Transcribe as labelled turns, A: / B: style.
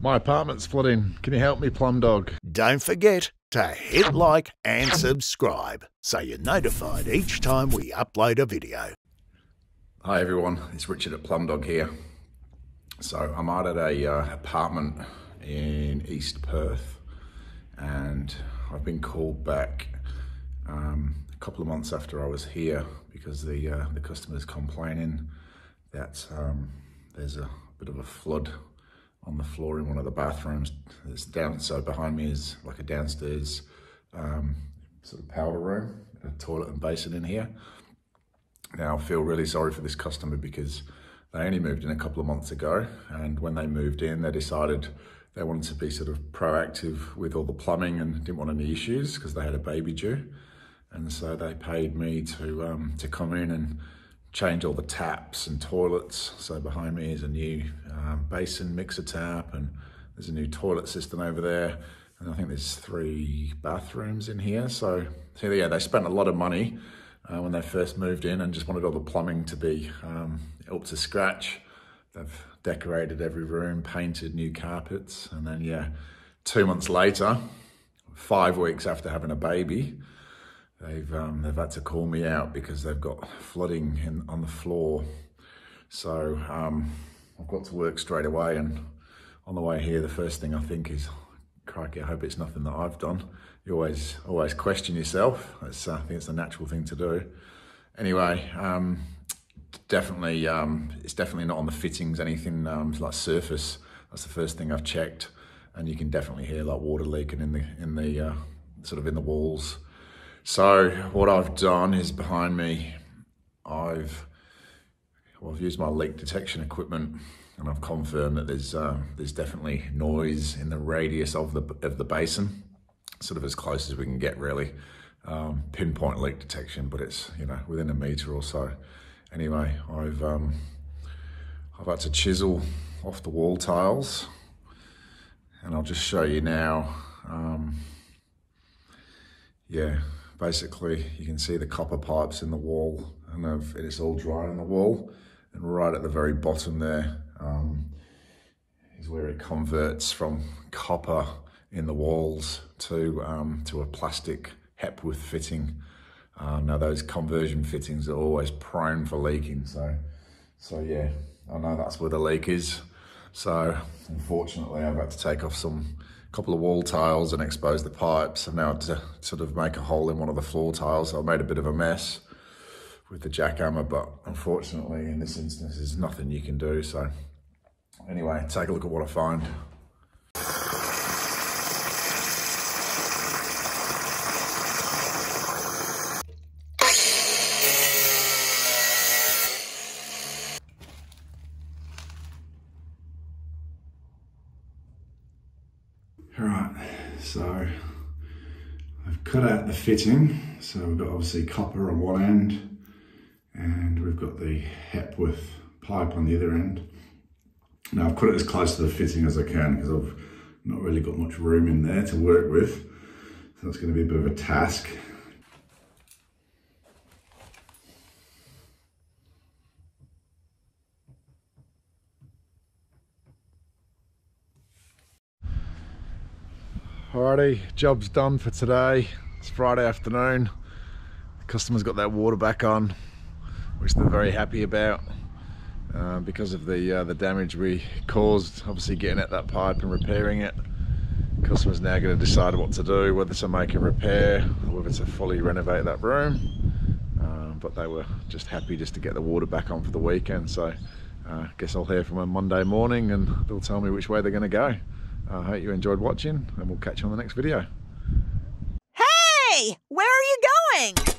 A: My apartment's flooding. Can you help me, Plumbdog?
B: Don't forget to hit like and subscribe so you're notified each time we upload a video.
A: Hi everyone, it's Richard at Plumbdog here. So I'm out at a apartment in East Perth, and I've been called back a couple of months after I was here because the customer's complaining that there's a bit of a flood on the floor in one of the bathrooms. It's down, so behind me is like a downstairs sort of powder room, a toilet and basin in here. Now I feel really sorry for this customer because they only moved in a couple of months ago, and when they moved in they decided they wanted to be sort of proactive with all the plumbing and didn't want any issues because they had a baby due. And so they paid me to come in and change all the taps and toilets. So behind me is a new basin mixer tap, and there's a new toilet system over there, and I think there's 3 bathrooms in here. So yeah, they spent a lot of money when they first moved in and just wanted all the plumbing to be up to scratch. They've decorated every room, painted new carpets, and then yeah, 2 months later, 5 weeks after having a baby, they've had to call me out because they've got flooding on the floor. So I've got to work straight away, and on the way here, the first thing I think is, crikey, I hope it's nothing that I've done. You always question yourself. I think it's a natural thing to do. Anyway, definitely, it's definitely not on the fittings, anything like surface. That's the first thing I've checked, and you can definitely hear like water leaking in the sort of in the walls. So what I've done is, behind me, I've used my leak detection equipment, and I've confirmed that there's definitely noise in the radius of the basin, sort of as close as we can get really. Pinpoint leak detection, but it's, you know, within a metre or so. Anyway, I've had to chisel off the wall tiles, and I'll just show you now. Yeah. Basically, you can see the copper pipes in the wall, and it's all dry on the wall. And right at the very bottom there is where it converts from copper in the walls to a plastic Hepworth fitting. Now those conversion fittings are always prone for leaking. So yeah, I know that's where the leak is. So unfortunately, I've had to take off couple of wall tiles and expose the pipes. I've now had to sort of make a hole in one of the floor tiles. So I made a bit of a mess with the jackhammer, but unfortunately in this instance there's nothing you can do. So anyway, take a look at what I find. Right, so I've cut out the fitting. So we've got obviously copper on one end, and we've got the Hepworth pipe on the other end. Now I've cut it as close to the fitting as I can because I've not really got much room in there to work with. So it's going to be a bit of a task. Alrighty, job's done for today. It's Friday afternoon. The customer's got their water back on, which they're very happy about because of the damage we caused, obviously getting at that pipe and repairing it. The customer's now going to decide what to do, whether to make a repair or whether to fully renovate that room. But they were just happy just to get the water back on for the weekend. So I guess I'll hear from them Monday morning, and they'll tell me which way they're going to go. I hope you enjoyed watching, and we'll catch you on the next video.
C: Hey, where are you going?